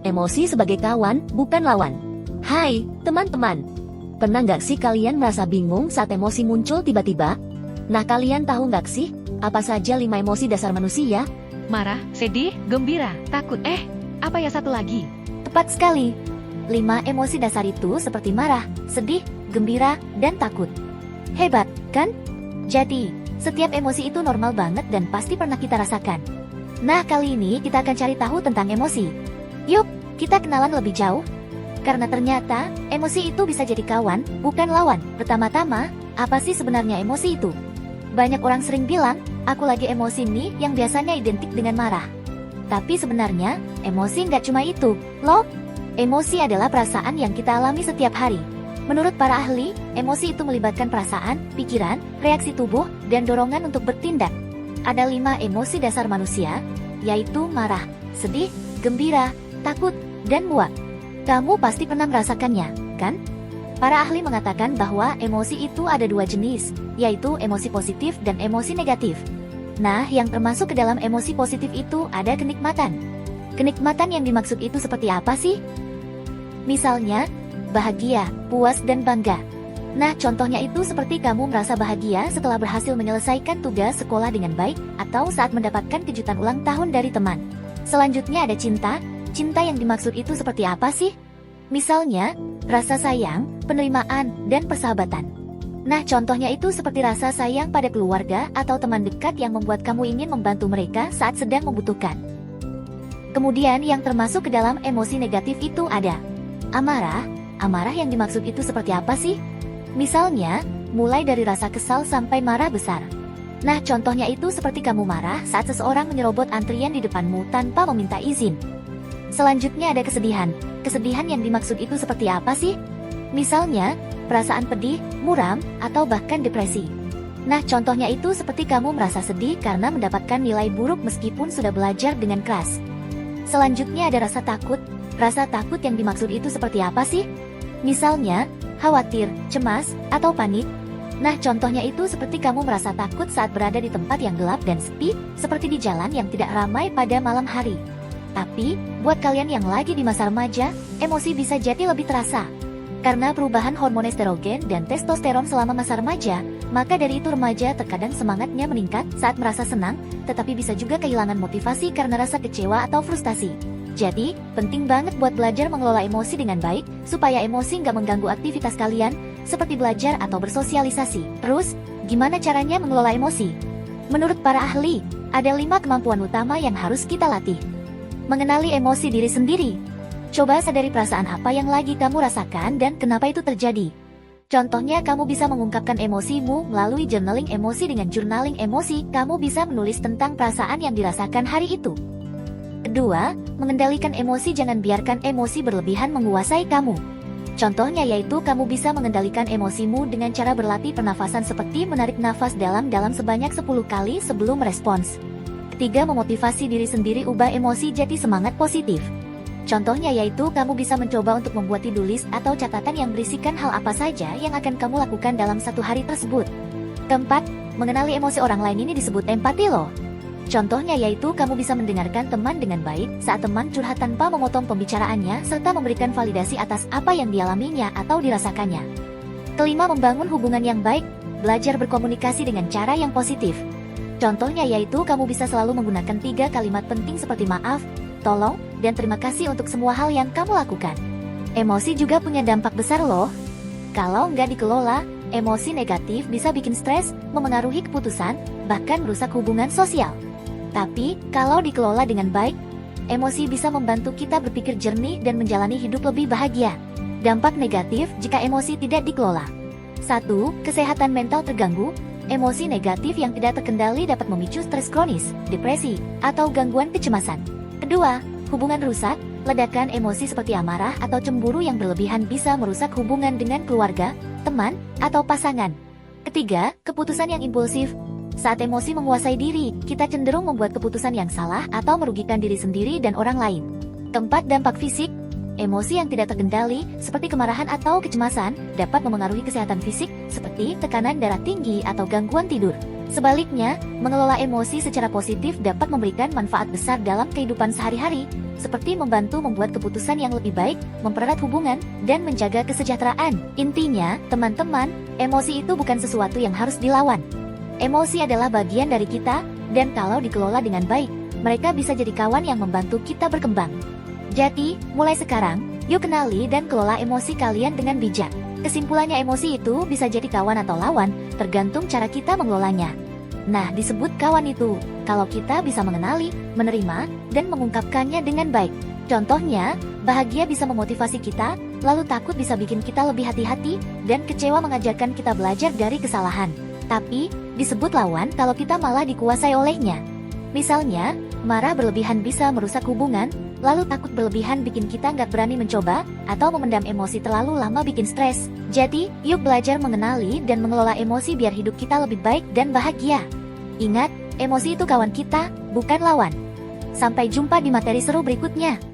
emosi sebagai kawan, bukan lawan. Hai, teman-teman. Pernah nggak sih kalian merasa bingung saat emosi muncul tiba-tiba? Nah, kalian tahu nggak sih, apa saja 5 emosi dasar manusia? Marah, sedih, gembira, takut. Apa ya satu lagi? Tepat sekali. 5 emosi dasar itu seperti marah, sedih, gembira, dan takut. Hebat, kan? Jadi, setiap emosi itu normal banget dan pasti pernah kita rasakan. Nah, kali ini kita akan cari tahu tentang emosi. Yuk, kita kenalan lebih jauh. Karena ternyata, emosi itu bisa jadi kawan, bukan lawan. Pertama-tama, apa sih sebenarnya emosi itu? Banyak orang sering bilang, aku lagi emosi nih, yang biasanya identik dengan marah. Tapi sebenarnya, emosi nggak cuma itu, loh. Emosi adalah perasaan yang kita alami setiap hari. Menurut para ahli, emosi itu melibatkan perasaan, pikiran, reaksi tubuh, dan dorongan untuk bertindak. Ada 5 emosi dasar manusia, yaitu marah, sedih, gembira, takut, dan muak. Kamu pasti pernah merasakannya, kan? Para ahli mengatakan bahwa emosi itu ada 2 jenis, yaitu emosi positif dan emosi negatif. Nah, yang termasuk ke dalam emosi positif itu ada kenikmatan. Kenikmatan yang dimaksud itu seperti apa sih? Misalnya, bahagia, puas, dan bangga. Nah, contohnya itu seperti kamu merasa bahagia setelah berhasil menyelesaikan tugas sekolah dengan baik, atau saat mendapatkan kejutan ulang tahun dari teman. Selanjutnya ada cinta. Cinta yang dimaksud itu seperti apa sih? Misalnya, rasa sayang, penerimaan, dan persahabatan. Nah, contohnya itu seperti rasa sayang pada keluarga atau teman dekat yang membuat kamu ingin membantu mereka saat sedang membutuhkan. Kemudian yang termasuk ke dalam emosi negatif itu ada amarah. Amarah yang dimaksud itu seperti apa sih? Misalnya, mulai dari rasa kesal sampai marah besar. Nah, contohnya itu seperti kamu marah saat seseorang menyerobot antrian di depanmu tanpa meminta izin. Selanjutnya ada kesedihan. Kesedihan yang dimaksud itu seperti apa sih? Misalnya, perasaan pedih, muram, atau bahkan depresi. Nah, contohnya itu seperti kamu merasa sedih karena mendapatkan nilai buruk meskipun sudah belajar dengan keras. Selanjutnya ada rasa takut. Rasa takut yang dimaksud itu seperti apa sih? Misalnya, khawatir, cemas, atau panik. Nah, contohnya itu seperti kamu merasa takut saat berada di tempat yang gelap dan sepi, seperti di jalan yang tidak ramai pada malam hari. Tapi, buat kalian yang lagi di masa remaja, emosi bisa jadi lebih terasa. Karena perubahan hormon estrogen dan testosteron selama masa remaja, maka dari itu remaja terkadang semangatnya meningkat saat merasa senang, tetapi bisa juga kehilangan motivasi karena rasa kecewa atau frustasi. Jadi, penting banget buat belajar mengelola emosi dengan baik, supaya emosi nggak mengganggu aktivitas kalian, seperti belajar atau bersosialisasi. Terus, gimana caranya mengelola emosi? Menurut para ahli, ada 5 kemampuan utama yang harus kita latih. Mengenali emosi diri sendiri. Coba sadari perasaan apa yang lagi kamu rasakan dan kenapa itu terjadi. Contohnya, kamu bisa mengungkapkan emosimu melalui journaling emosi. Dengan journaling emosi, kamu bisa menulis tentang perasaan yang dirasakan hari itu. Kedua, mengendalikan emosi. Jangan biarkan emosi berlebihan menguasai kamu. Contohnya yaitu kamu bisa mengendalikan emosimu dengan cara berlatih pernafasan seperti menarik nafas dalam-dalam sebanyak 10 kali sebelum merespons. Ketiga, memotivasi diri sendiri. Ubah emosi jadi semangat positif. Contohnya yaitu kamu bisa mencoba untuk membuat to-do list atau catatan yang berisikan hal apa saja yang akan kamu lakukan dalam satu hari tersebut. Keempat, mengenali emosi orang lain. Ini disebut empati loh. Contohnya yaitu kamu bisa mendengarkan teman dengan baik saat teman curhat tanpa memotong pembicaraannya serta memberikan validasi atas apa yang dialaminya atau dirasakannya. Kelima, membangun hubungan yang baik. Belajar berkomunikasi dengan cara yang positif. Contohnya yaitu kamu bisa selalu menggunakan 3 kalimat penting seperti maaf, tolong, dan terima kasih untuk semua hal yang kamu lakukan. Emosi juga punya dampak besar loh. Kalau nggak dikelola, emosi negatif bisa bikin stres, memengaruhi keputusan, bahkan merusak hubungan sosial. Tapi, kalau dikelola dengan baik, emosi bisa membantu kita berpikir jernih dan menjalani hidup lebih bahagia. Dampak negatif jika emosi tidak dikelola. 1. Kesehatan mental terganggu. Emosi negatif yang tidak terkendali dapat memicu stres kronis, depresi, atau gangguan kecemasan. Kedua, hubungan rusak. Ledakan emosi seperti amarah atau cemburu yang berlebihan bisa merusak hubungan dengan keluarga, teman, atau pasangan. Ketiga, keputusan yang impulsif. Saat emosi menguasai diri, kita cenderung membuat keputusan yang salah atau merugikan diri sendiri dan orang lain. Keempat, dampak fisik. Emosi yang tidak terkendali, seperti kemarahan atau kecemasan, dapat memengaruhi kesehatan fisik, seperti tekanan darah tinggi atau gangguan tidur. Sebaliknya, mengelola emosi secara positif dapat memberikan manfaat besar dalam kehidupan sehari-hari, seperti membantu membuat keputusan yang lebih baik, mempererat hubungan, dan menjaga kesejahteraan. Intinya, teman-teman, emosi itu bukan sesuatu yang harus dilawan. Emosi adalah bagian dari kita, dan kalau dikelola dengan baik, mereka bisa jadi kawan yang membantu kita berkembang. Jadi, mulai sekarang, yuk kenali dan kelola emosi kalian dengan bijak. Kesimpulannya, emosi itu bisa jadi kawan atau lawan, tergantung cara kita mengelolanya. Nah, disebut kawan itu kalau kita bisa mengenali, menerima, dan mengungkapkannya dengan baik. Contohnya, bahagia bisa memotivasi kita, lalu takut bisa bikin kita lebih hati-hati, dan kecewa mengajarkan kita belajar dari kesalahan. Tapi, disebut lawan kalau kita malah dikuasai olehnya. Misalnya, marah berlebihan bisa merusak hubungan, lalu takut berlebihan bikin kita nggak berani mencoba, atau memendam emosi terlalu lama bikin stres. Jadi, yuk belajar mengenali dan mengelola emosi biar hidup kita lebih baik dan bahagia. Ingat, emosi itu kawan kita, bukan lawan. Sampai jumpa di materi seru berikutnya.